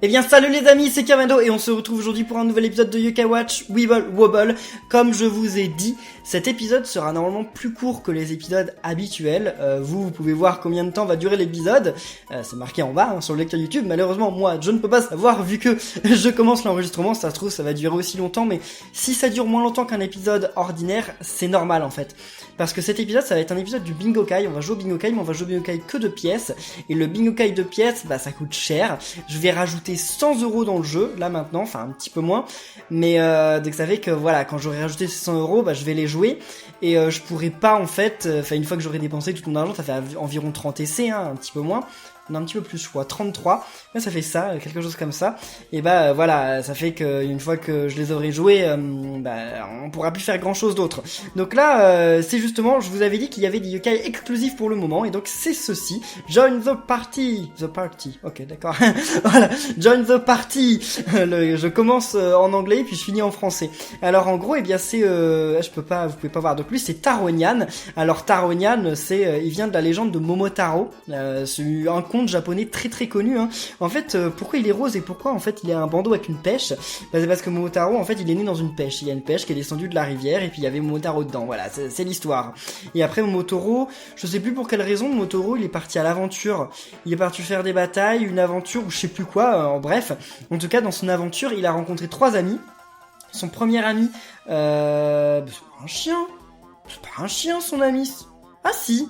Eh bien salut les amis, c'est Kamado et on se retrouve aujourd'hui pour un nouvel épisode de Yokai Watch Weeble Wobble. Comme je vous ai dit, cet épisode sera normalement plus court que les épisodes habituels. Vous pouvez voir combien de temps va durer l'épisode. C'est marqué en bas sur le lecteur YouTube. Malheureusement, moi, je ne peux pas savoir vu que je commence l'enregistrement. Ça se trouve, ça va durer aussi longtemps. Mais si ça dure moins longtemps qu'un épisode ordinaire, c'est normal en fait. Parce que cet épisode, ça va être un épisode du Bingokai. On va jouer au Bingokai, mais on va jouer au Bingokai que de pièces. Et le Bingokai de pièces, bah ça coûte cher. Je vais rajouter 100€ dans le jeu, là maintenant, enfin un petit peu moins. Mais donc ça fait que voilà, quand j'aurai rajouté ces 100€, bah je vais les jouer. Et je pourrai pas en fait, une fois que j'aurai dépensé tout mon argent, ça fait environ 30 essais, hein, un petit peu moins. Non, un petit peu plus, je crois, 33. Là, ça fait ça, quelque chose comme ça. Et bah voilà, ça fait que une fois que je les aurai joués, on pourra plus faire grand chose d'autre. Donc là, c'est justement, je vous avais dit qu'il y avait des yokai exclusifs pour le moment, et donc c'est ceci. Join the party. The party. Ok, d'accord. Voilà. Join the party. Je commence en anglais, puis je finis en français. Alors en gros, eh bien c'est, vous pouvez pas voir de plus, c'est Taronian. Alors Taronian, il vient de la légende de Momotaro. C'est un conte japonais très très connu, hein. En fait, pourquoi il est rose et pourquoi en fait il a un bandeau avec une pêche? C'est parce que Momotaro, en fait, il est né dans une pêche. Il y a une pêche qui est descendue de la rivière et puis il y avait Momotaro dedans. Voilà, c'est l'histoire. Et après Momotaro, je sais plus pour quelle raison, Momotaro, il est parti à l'aventure. Il est parti faire des batailles, une aventure ou je sais plus quoi. Bref, en tout cas, dans son aventure, il a rencontré 3 amis. Son premier ami, c'est pas un chien. C'est pas un chien, son ami. Ah si.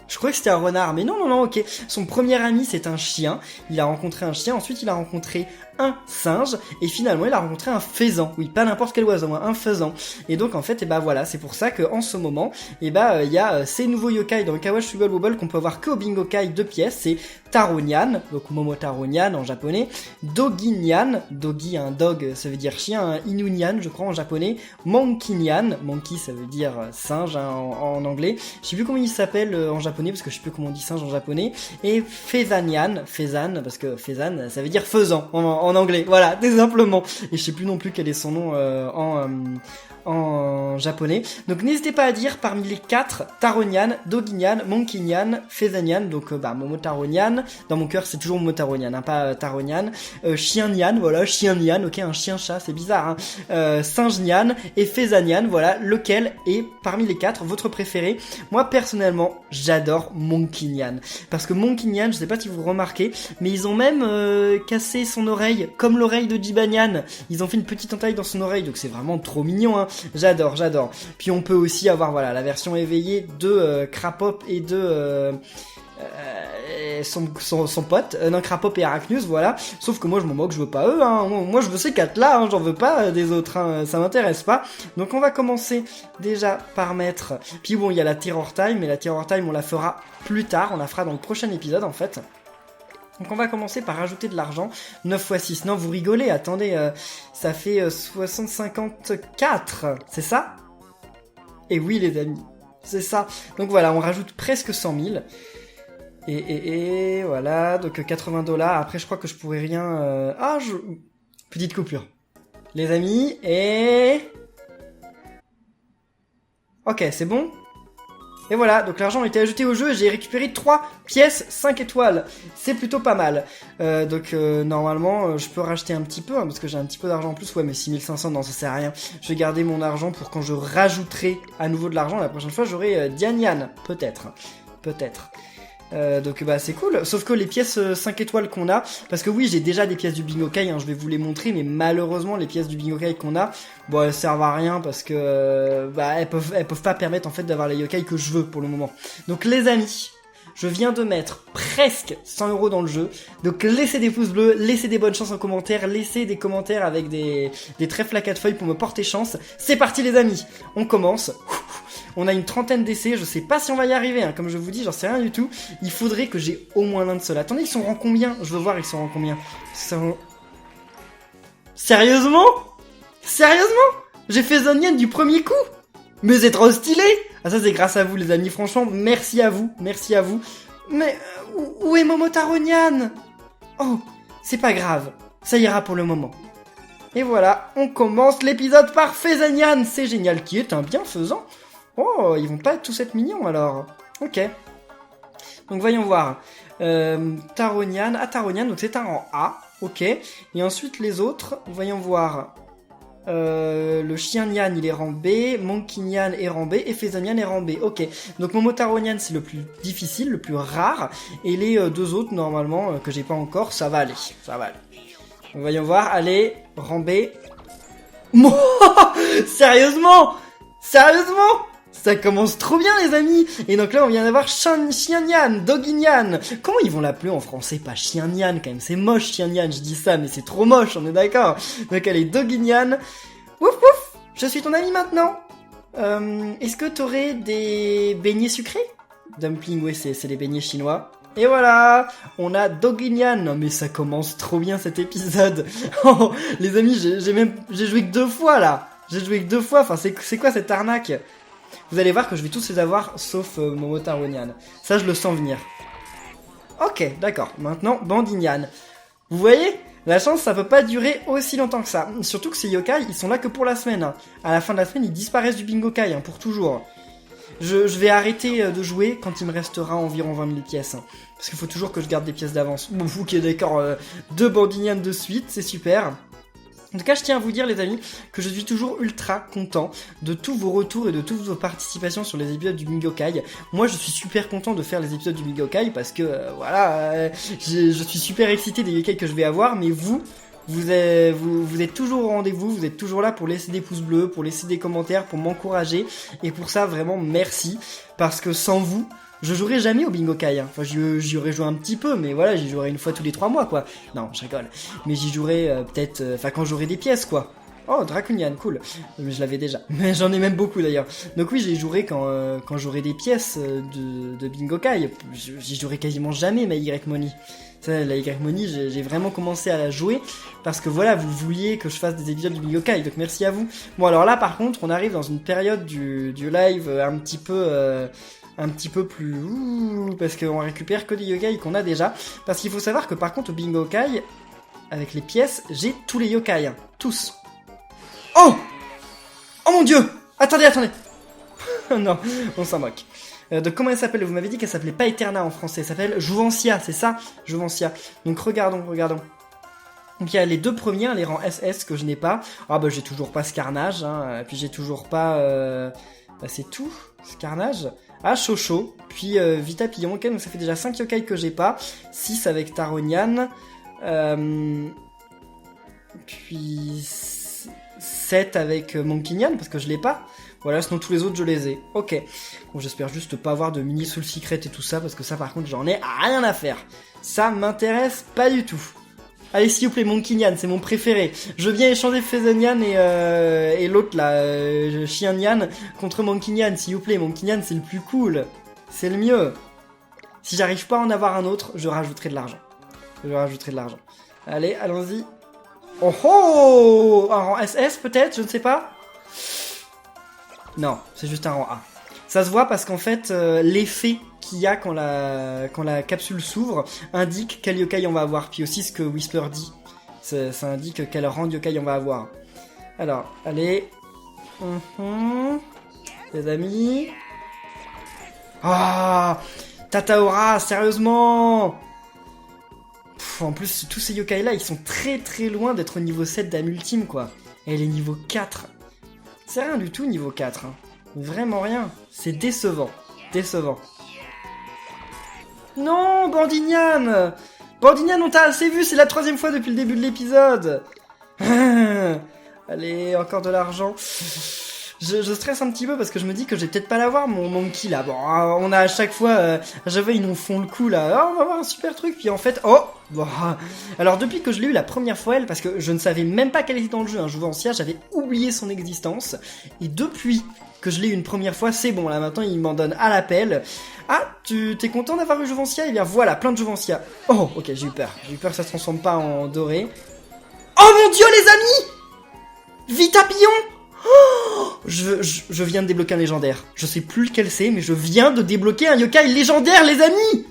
Je croyais que c'était un renard, mais non, ok. Son premier ami, c'est un chien. Il a rencontré un chien, ensuite il a rencontré un singe, et finalement il a rencontré un faisan. Oui, pas n'importe quel oiseau, hein, un faisan. Et donc en fait, et bah voilà, c'est pour ça qu'en ce moment, et bah il y a ces nouveaux yokai dans le Kawash Weeble Wobble qu'on peut avoir que au Bingokai de pièces. C'est Taronian, donc Momotaronian en japonais, Doginyan, Dogi, un dog, ça veut dire chien, un Inunian, je crois en japonais, Monkinian, monkey ça veut dire singe hein, en anglais. Je sais plus comment il s'appelle en japonais parce que je sais plus comment on dit singe en japonais. Et Faisanian, Faisan parce que Faisan ça veut dire faisan en anglais. Voilà, tout simplement. Et je sais plus non plus quel est son nom en japonais. Donc n'hésitez pas à dire parmi les 4 Taronian, Doginyan, Monkinian, Faisanian, donc Momotaronian. Dans mon cœur c'est toujours Momotaronian, hein, pas Taronian. Chien-Nian, voilà, Chien-Nian, ok, un chien-chat, c'est bizarre, hein. Singe-Nian et Faisanian, voilà, lequel est parmi les 4 votre préféré? Moi personnellement, j'adore Monkinian. Parce que Monkinian, je sais pas si vous remarquez, mais ils ont même cassé son oreille, comme l'oreille de Jibanyan. Ils ont fait une petite entaille dans son oreille, donc c'est vraiment trop mignon, hein. J'adore. Puis on peut aussi avoir voilà la version éveillée de Crapop et de son pote, Crapop et Arachnius, voilà. Sauf que moi je m'en moque, je veux pas eux, hein. Moi je veux ces 4 là, hein. J'en veux pas des autres, hein. Ça m'intéresse pas. Donc on va commencer déjà par mettre. Puis bon, il y a la Terror Time, mais la Terror Time on la fera plus tard, on la fera dans le prochain épisode en fait. Donc on va commencer par rajouter de l'argent. 9 x 6, non vous rigolez, attendez, ça fait 60-54, c'est ça? Et oui les amis, c'est ça. Donc voilà, on rajoute presque 100 000. Et voilà, donc $80. Après je crois que je pourrais rien... Petite coupure. Les amis, et... Ok, c'est bon? Et voilà, donc l'argent a été ajouté au jeu et j'ai récupéré 3 pièces 5 étoiles. C'est plutôt pas mal. Normalement, je peux racheter un petit peu, hein, parce que j'ai un petit peu d'argent en plus. Ouais, mais 6500, non, ça sert à rien. Je vais garder mon argent pour quand je rajouterai à nouveau de l'argent. La prochaine fois, j'aurai Dianian. Peut-être. Donc c'est cool, sauf que les pièces 5 étoiles qu'on a, parce que oui j'ai déjà des pièces du Bingokai, hein, je vais vous les montrer, mais malheureusement les pièces du Bingokai qu'on a, bon elles servent à rien parce que elles peuvent pas permettre en fait d'avoir les yokai que je veux pour le moment. Donc les amis, je viens de mettre presque 100€ dans le jeu, donc laissez des pouces bleus, laissez des bonnes chances en commentaire, laissez des commentaires avec des trèfles à 4 feuilles pour me porter chance. C'est parti les amis, on commence. On a une 30aine d'essais, je sais pas si on va y arriver, hein. Comme je vous dis, j'en sais rien du tout. Il faudrait que j'ai au moins l'un de ceux-là. Attendez, ils sont rang combien? Je veux voir, ils sont rang combien? Sérieusement? J'ai fait Zonian du premier coup? Mais c'est trop stylé! Ah ça c'est grâce à vous les amis, franchement, merci à vous. Mais où est Momotaronian? Oh, c'est pas grave, ça ira pour le moment. Et voilà, on commence l'épisode par Faisanian, c'est génial, qui est un bienfaisant. Oh, ils vont pas tous être mignons alors. Ok. Donc voyons voir. Taronian, donc c'est un rang A. ok. Et ensuite les autres, voyons voir. Le Chien Nyan il est rang B, Monkey Nyan est rang B et Fezon Nyan est rang B. Ok, donc Momotaro Nyan c'est le plus difficile, le plus rare. Et les deux autres normalement que j'ai pas encore, ça va aller. Ça va aller. Voyons voir, allez, rang B. Sérieusement? Sérieusement? Ça commence trop bien les amis. Et donc là on vient d'avoir Chien Nyan, Doggy Nyan. Comment ils vont l'appeler en français? Pas Chien Nyan quand même, c'est moche Chien Nyan, je dis ça mais c'est trop moche, on est d'accord. Donc allez, Doggy Nyan. Ouf ouf, je suis ton ami maintenant. Est-ce que t'aurais des beignets sucrés? Dumpling, ouais c'est les beignets chinois. Et voilà, on a Doggy Nyan. Non mais ça commence trop bien cet épisode. Oh, les amis, j'ai joué que 2 fois là. J'ai joué que 2 fois, enfin c'est quoi cette arnaque? Vous allez voir que je vais tous les avoir, sauf Momotaro Nyan. Ça, je le sens venir. Ok, d'accord. Maintenant, Bandit Nyan. Vous voyez? La chance, ça peut pas durer aussi longtemps que ça. Surtout que ces yokai, ils sont là que pour la semaine. Hein. À la fin de la semaine, ils disparaissent du bingo-kai, hein, pour toujours. Je vais arrêter de jouer quand il me restera environ 20 000 pièces. Hein, parce qu'il faut toujours que je garde des pièces d'avance. Bon, ok, d'accord. 2 Bandit Nyan de suite, c'est super. En tout cas, je tiens à vous dire, les amis, que je suis toujours ultra content de tous vos retours et de toutes vos participations sur les épisodes du Bingo-kai. Moi, je suis super content de faire les épisodes du Bingo-kai parce que, je suis super excité des yokai que je vais avoir, mais vous êtes toujours au rendez-vous, vous êtes toujours là pour laisser des pouces bleus, pour laisser des commentaires, pour m'encourager, et pour ça, vraiment, merci, parce que sans vous, je jouerai jamais au Bingo-kai, hein. Enfin, j'y aurais joué un petit peu, mais voilà, j'y jouerai une fois tous les 3 mois, quoi. Non, je rigole. Mais j'y jouerai peut-être... Enfin, quand j'aurai des pièces, quoi. Oh, Draconian, cool. Je l'avais déjà. Mais j'en ai même beaucoup, d'ailleurs. Donc oui, j'y jouerai quand j'aurai des pièces de Bingo-kai. J'y jouerai quasiment jamais, ma Y-Money. Ça, la Y-Money, j'ai vraiment commencé à la jouer parce que voilà, vous vouliez que je fasse des épisodes du Bingo-kai, donc merci à vous. Bon, alors là, par contre, on arrive dans une période du live un petit peu plus... parce qu'on récupère que des yokai qu'on a déjà. Parce qu'il faut savoir que par contre au Bingo-kai, avec les pièces, j'ai tous les yokai. Hein. Tous. Oh mon dieu. Attendez. Non, on s'en moque. Donc comment elle s'appelle? Vous m'avez dit qu'elle s'appelait pas Eterna en français. Elle s'appelle Jouvencia, c'est ça? Jouvencia. Donc regardons. Donc il y a les 2 premiers, les rangs SS que je n'ai pas. Ah bah j'ai toujours pas Scarnage. Hein. Puis j'ai toujours pas... Bah c'est tout. Scarnage. Ah, Chocho, puis Vita Pillon, ok, donc ça fait déjà 5 yokai que j'ai pas, 6 avec Taro Nyan, puis 7 avec Monkey Nyan, parce que je l'ai pas, voilà, sinon tous les autres je les ai, ok. Bon, j'espère juste pas avoir de mini soul secret et tout ça, parce que ça par contre j'en ai rien à faire, ça m'intéresse pas du tout. Allez, s'il vous plaît, Monkey Nyan, c'est mon préféré. Je viens échanger Fezon Nyan et l'autre là, Chien Nyan contre Monkey Nyan, s'il vous plaît. Monkey Nyan, c'est le plus cool. C'est le mieux. Si j'arrive pas à en avoir un autre, je rajouterai de l'argent. Allez, allons-y. Oh oh! Un rang SS peut-être, je ne sais pas. Non, c'est juste un rang A. Ça se voit parce qu'en fait, l'effet qu'il y a quand la capsule s'ouvre indique quel yokai on va avoir. Puis aussi ce que Whisper dit, ça indique quel rang de yokai on va avoir. Alors, allez. Les amis. Ah, Tataora, sérieusement. En plus, tous ces yokai là, ils sont très très loin d'être au niveau 7 d'âme ultime, quoi. Et elle est niveau 4. C'est rien du tout niveau 4. Hein. Vraiment rien. C'est décevant. Non, Bandit Nyan, on t'a assez vu, c'est la 3e fois depuis le début de l'épisode. Allez, encore de l'argent. Je stresse un petit peu parce que je me dis que je vais peut-être pas l'avoir, mon monkey là. Bon, on a à chaque fois, ils nous font le coup là. Oh, on va avoir un super truc, puis en fait, bon. Alors depuis que je l'ai eu la première fois, parce que je ne savais même pas qu'elle était dans le jeu, hein, Jouvencia, j'avais oublié son existence. Et depuis que je l'ai eu une première fois, c'est bon, là maintenant il m'en donne à l'appel. Ah, t'es content d'avoir eu Jouvencia? Eh bien voilà, plein de Jouvencia. Oh, ok, j'ai eu peur que ça se transforme pas en doré. Oh mon dieu les amis! Vita Pillon! Oh, je viens de débloquer un légendaire. Je sais plus lequel c'est, mais je viens de débloquer un yokai légendaire, les amis!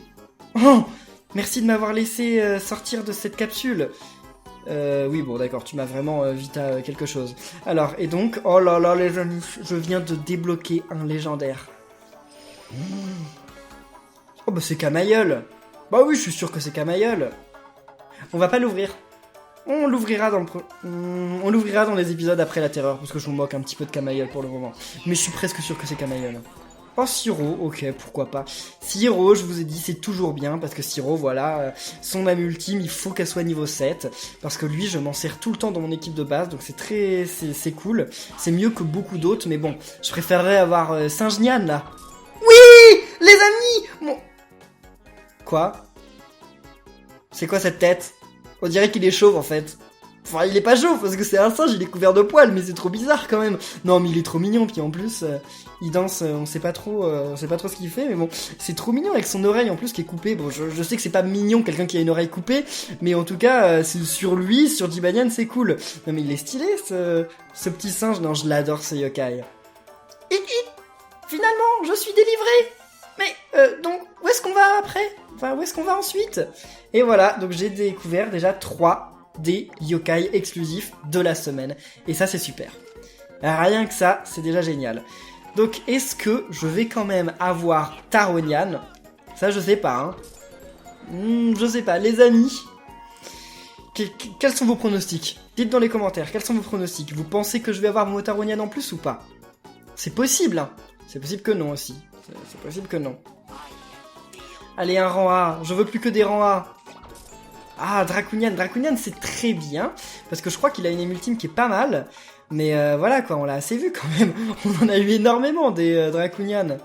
Oh, merci de m'avoir laissé sortir de cette capsule. Oui, bon, d'accord, tu m'as vraiment Vita quelque chose. Alors, et donc, oh là là, les amis, je viens de débloquer un légendaire. Oh, bah c'est Camailleul. Bah oui, je suis sûr que c'est Camailleul. On va pas l'ouvrir. On l'ouvrira on l'ouvrira dans les épisodes après la terreur, parce que je me moque un petit peu de Camaïeul pour le moment. Mais je suis presque sûr que c'est Camaïeul. Oh, Siro, ok, pourquoi pas. Siro, je vous ai dit, c'est toujours bien, parce que Siro, voilà, son âme ultime, il faut qu'elle soit niveau 7, parce que lui, je m'en sers tout le temps dans mon équipe de base, donc c'est cool. C'est mieux que beaucoup d'autres, mais bon, je préférerais avoir Singe-Nian, là. Oui, les amis. Bon. Quoi? C'est quoi cette tête? On dirait qu'il est chauve, en fait. Enfin, il est pas chauve, parce que c'est un singe, il est couvert de poils, mais c'est trop bizarre, quand même. Non, mais il est trop mignon, puis en plus, il danse, on sait pas trop ce qu'il fait, mais bon, c'est trop mignon avec son oreille, en plus, qui est coupée. Bon, je sais que c'est pas mignon, quelqu'un qui a une oreille coupée, mais en tout cas, sur lui, sur Jibanyan, c'est cool. Non, mais il est stylé, ce petit singe. Non, je l'adore, ce yokai. Finalement, je suis délivré. Mais, donc, où est-ce qu'on va après? Enfin, où est-ce qu'on va ensuite? Et voilà, donc j'ai découvert déjà 3 des yokai exclusifs de la semaine. Et ça, c'est super. Rien que ça, c'est déjà génial. Donc, est-ce que je vais quand même avoir Taronian? Ça, je sais pas, hein. Je sais pas. Les amis, quels sont vos pronostics? Dites dans les commentaires, quels sont vos pronostics? Vous pensez que je vais avoir mon Taronian en plus ou pas? C'est possible, hein. C'est possible que non aussi. C'est possible que non. Allez, un rang A. Je veux plus que des rangs A. Ah, Draconian. Draconian, c'est très bien. Parce que je crois qu'il a une aime ultime qui est pas mal. Mais voilà, quoi, on l'a assez vu quand même. On en a eu énormément des Draconian.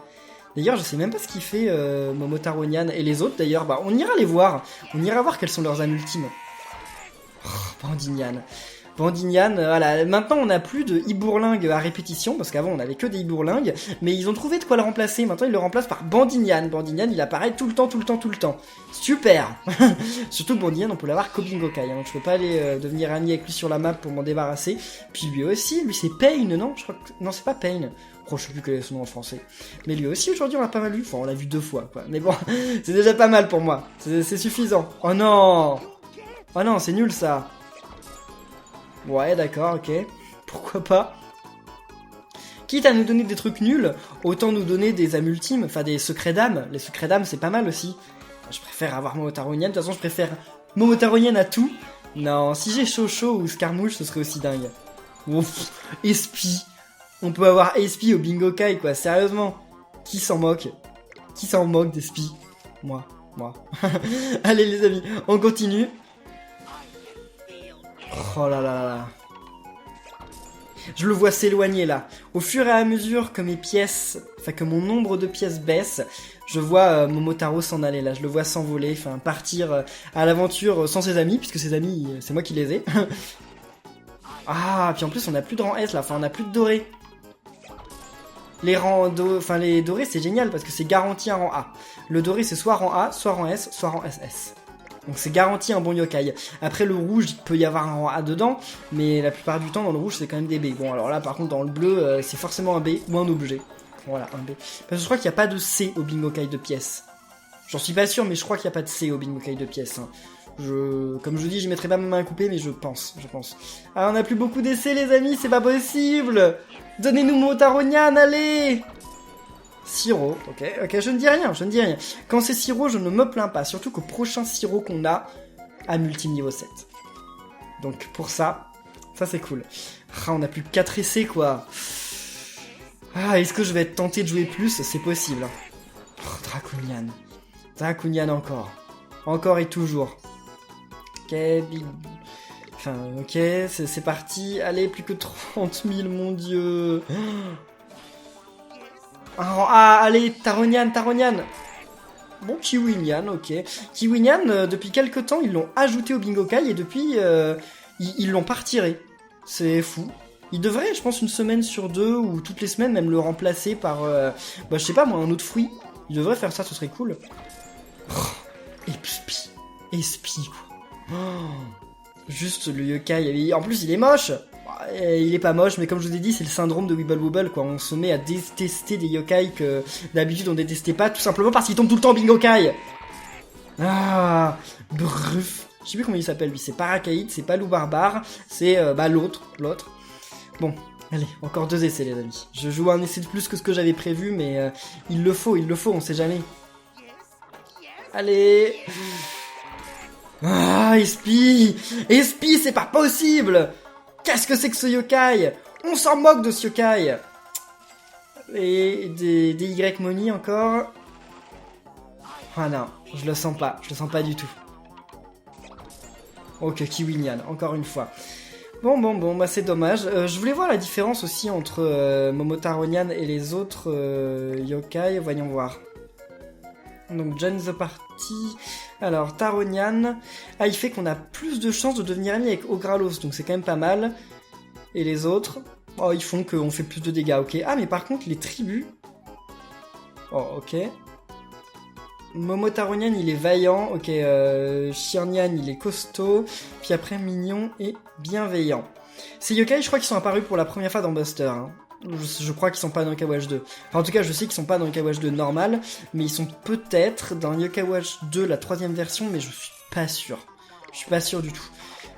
D'ailleurs, je sais même pas ce qu'il fait Momotaronian. Et les autres, d'ailleurs, bah, on ira les voir. On ira voir quelles sont leurs âmes ultimes. Oh, Bandinian. Bandinian, voilà. Maintenant, on n'a plus de Hibourlingue à répétition, parce qu'avant, on avait que des Hibourlingues, mais ils ont trouvé de quoi le remplacer. Maintenant, ils le remplacent par Bandinian. Bandinian, il apparaît tout le temps. Super. Surtout que Bandinian, on peut l'avoir qu'au Bingokai, hein. Je peux pas aller devenir ami avec lui sur la map pour m'en débarrasser. Puis lui aussi, lui c'est Pain, non? Je crois que... Non, c'est pas Pain. Oh, je sais plus quel est son nom en français. Mais lui aussi, aujourd'hui, on l'a pas mal vu. Enfin, on l'a vu 2 fois, quoi. Mais bon, c'est déjà pas mal pour moi. C'est suffisant. Oh non! Oh non, c'est nul, ça. Ouais, d'accord, ok. Pourquoi pas. Quitte à nous donner des trucs nuls, autant nous donner des âmes ultimes, enfin des secrets d'âme. Les secrets d'âme, c'est pas mal aussi. Je préfère avoir Momotaronian. De toute façon, je préfère Momotaronian à tout. Non, si j'ai Chocho ou Scarmouche, ce serait aussi dingue. Ouf, Espie. On peut avoir Espie au Bingokai, quoi. Sérieusement. Qui s'en moque? Qui s'en moque d'Espie? Moi. Allez, les amis, on continue. Oh là là là. Je le vois s'éloigner là. Au fur et à mesure que mes pièces, enfin que mon nombre de pièces baisse, je vois Momotaro s'en aller là. Je le vois s'envoler, enfin partir à l'aventure sans ses amis, puisque ses amis, c'est moi qui les ai. Ah, puis en plus on a plus de rang S là, enfin on a plus de doré. Les rangs les dorés c'est génial parce que c'est garanti un rang A. Le doré c'est soit rang A, soit rang S, soit rang SS. Donc c'est garanti un bon yokai. Après le rouge, il peut y avoir un rang A dedans, mais la plupart du temps dans le rouge c'est quand même des B. Bon alors là par contre dans le bleu c'est forcément un B ou un objet. Voilà, un B. Parce que je crois qu'il n'y a pas de C au Bingokai de pièces. J'en suis pas sûr mais je crois qu'il n'y a pas de C au Bingokai de pièces. Hein. Comme je dis, je mettrai pas ma main à couper mais je pense. Ah on a plus beaucoup d'essais les amis, c'est pas possible. Donnez-nous Momotaronian, allez. Siro, ok, je ne dis rien. Quand c'est Siro, je ne me plains pas, surtout qu'au prochain Siro qu'on a, à multi-niveau 7. Donc pour ça c'est cool. Ah, on a plus que 4 essais, quoi. Ah, est-ce que je vais être tenté de jouer plus? C'est possible. Oh, Draconian encore. Encore et toujours. Ok, Enfin, ok, c'est parti. Allez, plus que 30 000, mon dieu. Ah, allez, Taronian. Bon, Kiwinian, ok. Kiwinian, depuis quelques temps, ils l'ont ajouté au Bingokai et depuis, ils l'ont pas retiré. C'est fou. Ils devraient, je pense, une semaine sur 2 ou toutes les semaines, même le remplacer par, je sais pas moi, un autre fruit. Ils devraient faire ça, ce serait cool. Oh, Espie, quoi. Oh, juste le yokai. En plus, il est moche. Il est pas moche, mais comme je vous ai dit, c'est le syndrome de Wibble Wobble, quoi. On se met à détester des yokai que d'habitude on détestait pas, tout simplement parce qu'ils tombent tout le temps en Bingokai. Ah, bref. Je sais plus comment il s'appelle, lui. C'est Parakaïd, c'est pas Loup Barbare, c'est l'autre. Bon, allez, encore 2 essais, les amis. Je joue un essai de plus que ce que j'avais prévu, mais il le faut, on sait jamais. Allez. Ah, Espie, c'est pas possible. Qu'est-ce que c'est que ce yokai? On s'en moque de ce yokai. Et des Y Money encore. Ah non, je le sens pas du tout. Ok, Kiwi Nyan, encore une fois. Bon, bah c'est dommage. Je voulais voir la différence aussi entre Momotaro Nyan et les autres yokai. Voyons voir. Donc, Join the Party. Alors, Taro Nyan. Ah, il fait qu'on a plus de chances de devenir ami avec Ogralos, donc c'est quand même pas mal. Et les autres, oh, ils font qu'on fait plus de dégâts, ok. Ah, mais par contre, les tribus. Oh, ok. Momotaro Nyan, il est vaillant, ok. Chien Nyan, il est costaud. Puis après, mignon et bienveillant. Ces yokai, je crois qu'ils sont apparus pour la première fois dans Buster, hein. Je crois qu'ils sont pas dans Yokai Watch 2. Enfin, en tout cas, je sais qu'ils sont pas dans Yokai Watch 2 normal, mais ils sont peut-être dans Yokai Watch 2, la 3ème version, mais je suis pas sûr. Je suis pas sûr du tout.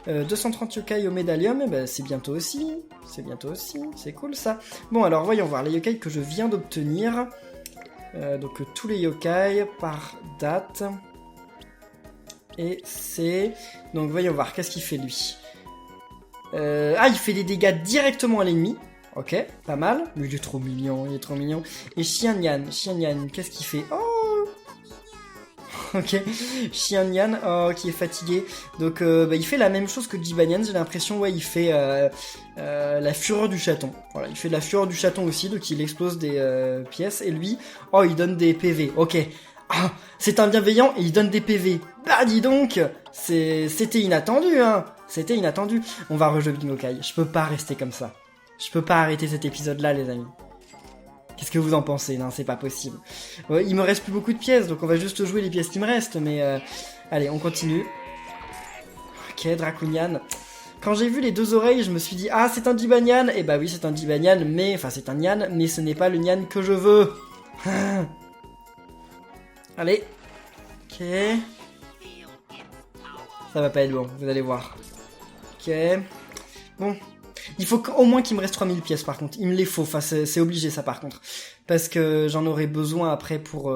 230 yokai au médaillum, et ben c'est bientôt aussi. C'est cool ça. Bon, alors voyons voir les yokai que je viens d'obtenir. Donc tous les yokai par date. Et c'est... Donc voyons voir, qu'est-ce qu'il fait lui. Ah, il fait des dégâts directement à l'ennemi. Ok, pas mal. Mais il est trop mignon. Et Chien Nyan, qu'est-ce qu'il fait? Oh, ok, Chien Nyan, oh, qui est fatigué. Donc, il fait la même chose que Jibanyan, j'ai l'impression. Ouais, il fait la fureur du chaton. Voilà, il fait de la fureur du chaton aussi, donc il explose des pièces. Et lui, oh, il donne des PV. Ok, ah, c'est un bienveillant et il donne des PV. Bah, dis donc, c'était inattendu, hein. C'était inattendu. On va rejouer Bingokai. Je peux pas rester comme ça. Je peux pas arrêter cet épisode-là, les amis. Qu'est-ce que vous en pensez? Non, c'est pas possible. Ouais, il me reste plus beaucoup de pièces, donc on va juste jouer les pièces qui me restent, mais... Allez, on continue. Ok, Draconian. Quand j'ai vu les deux oreilles, je me suis dit, ah, c'est un Jibanyan. Et bah oui, c'est un Jibanyan, mais... Enfin, c'est un Nyan, mais ce n'est pas le Nyan que je veux. Allez. Ok. Ça va pas être bon, vous allez voir. Ok. Bon. Il faut au moins qu'il me reste 3000 pièces par contre, il me les faut, enfin c'est obligé ça par contre. Parce que j'en aurai besoin après pour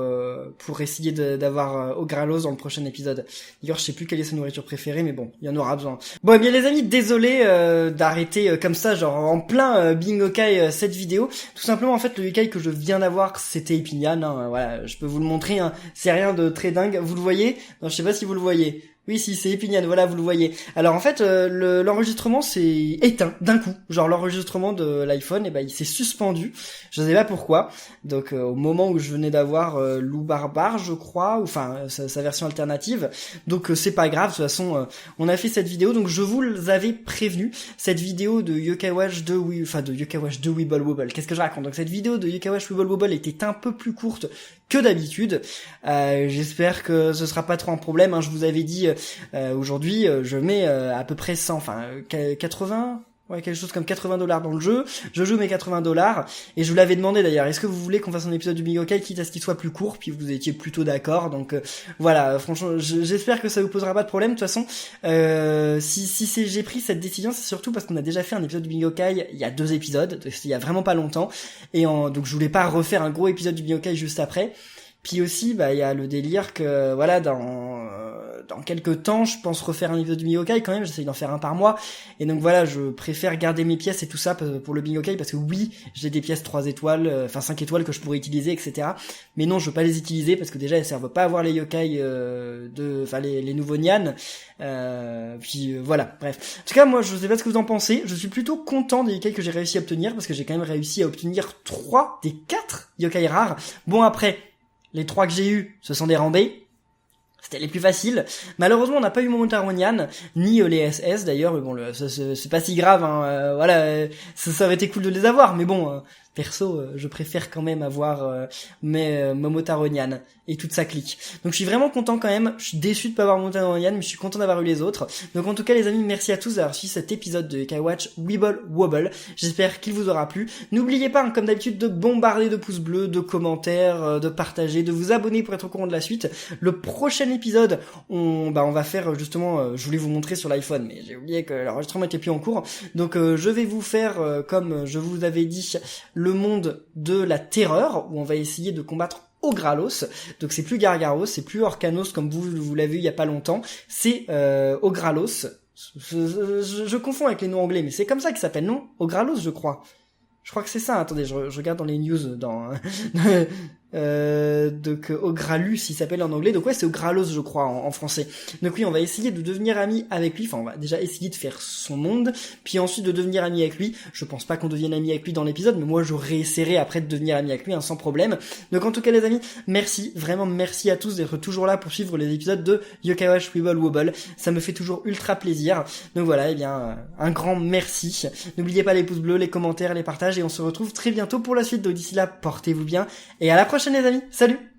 essayer d'avoir Ogralos dans le prochain épisode. D'ailleurs je sais plus quelle est sa nourriture préférée mais bon, il y en aura besoin. Bon eh bien les amis, désolé d'arrêter comme ça, genre en plein Bingokai cette vidéo. Tout simplement en fait le yokai que je viens d'avoir c'était Epinian, hein, voilà, je peux vous le montrer, hein. C'est rien de très dingue, vous le voyez? Non je sais pas si vous le voyez. Oui, si, c'est Epinian, voilà, vous le voyez. Alors en fait, l'enregistrement s'est éteint d'un coup. Genre l'enregistrement de l'iPhone, il s'est suspendu. Je sais pas pourquoi. Donc au moment où je venais d'avoir Lou Barbare, je crois, ou enfin sa version alternative. Donc c'est pas grave, de toute façon, on a fait cette vidéo. Donc je vous avais prévenu, cette vidéo de Yokai Watch 2, de Yokai Watch 2 Wibble Wobble. Qu'est-ce que je raconte? Donc cette vidéo de Yokai Watch Wibble Wobble était un peu plus courte que d'habitude. J'espère que ce sera pas trop un problème, hein. Je vous avais dit aujourd'hui je mets à peu près 100, enfin 80, ouais, quelque chose comme $80 dans le jeu. Je joue mes $80 et je vous l'avais demandé d'ailleurs, est-ce que vous voulez qu'on fasse un épisode du Bingokai quitte à ce qu'il soit plus court, puis vous étiez plutôt d'accord. Donc voilà, franchement j'espère que ça vous posera pas de problème. De toute façon si j'ai pris cette décision, c'est surtout parce qu'on a déjà fait un épisode du Bingokai il y a 2 épisodes, il y a vraiment pas longtemps, et donc je voulais pas refaire un gros épisode du Bingokai juste après. Puis aussi, il y a le délire que, voilà, dans quelques temps, je pense refaire un épisode du Bingokai quand même, j'essaye d'en faire un par mois. Et donc voilà, je préfère garder mes pièces et tout ça pour le Bingokai, parce que oui, j'ai des pièces 3 étoiles, enfin 5 étoiles que je pourrais utiliser, etc. Mais non, je veux pas les utiliser, parce que déjà, elles servent pas à avoir les yokai les nouveaux Nyan. Puis voilà, bref. En tout cas, moi, je sais pas ce que vous en pensez. Je suis plutôt content des yokai que j'ai réussi à obtenir, parce que j'ai quand même réussi à obtenir 3 des 4 yokai rares. Bon, après... Les 3 que j'ai eu, ce sont des rambés. C'était les plus faciles. Malheureusement, on n'a pas eu Momotaro Nyan, ni les SS d'ailleurs, mais bon, c'est pas si grave, hein. Voilà, ça aurait été cool de les avoir, mais bon, perso, je préfère quand même avoir mes Momotaro Nyan et toute sa clique. Donc je suis vraiment content quand même, je suis déçu de pas avoir Momotaro Nyan, mais je suis content d'avoir eu les autres. Donc en tout cas les amis, merci à tous d'avoir suivi cet épisode de Yokai Watch Wibble Wobble. J'espère qu'il vous aura plu. N'oubliez pas, hein, comme d'habitude, de bombarder de pouces bleus, de commentaires, de partager, de vous abonner pour être au courant de la suite. Le prochain épisode, on va faire justement, je voulais vous montrer sur l'iPhone, mais j'ai oublié que l'enregistrement était plus en cours. Donc je vais vous faire, comme je vous avais dit, le monde de la terreur, où on va essayer de combattre Ogralos. Donc c'est plus Gargaros, c'est plus Orcanos comme vous l'avez vu il y a pas longtemps, c'est Ogralos. Je confonds avec les noms anglais, mais c'est comme ça qu'il s'appelle, non? Ogralos, je crois. Je crois que c'est ça. Attendez, je regarde dans les news donc Ogralus il s'appelle en anglais, donc ouais c'est Ogralos je crois en français. Donc oui, on va essayer de devenir amis avec lui, enfin on va déjà essayer de faire son monde, puis ensuite de devenir amis avec lui. Je pense pas qu'on devienne amis avec lui dans l'épisode, mais moi je réessayerai après de devenir amis avec lui, sans problème. Donc en tout cas les amis, merci, vraiment merci à tous d'être toujours là pour suivre les épisodes de Yokai Watch Weeble Wobble, ça me fait toujours ultra plaisir. Donc voilà, et bien un grand merci. N'oubliez pas les pouces bleus, les commentaires, les partages, et on se retrouve très bientôt pour la suite. Donc d'ici là, portez-vous bien et à la prochaine les amis, salut!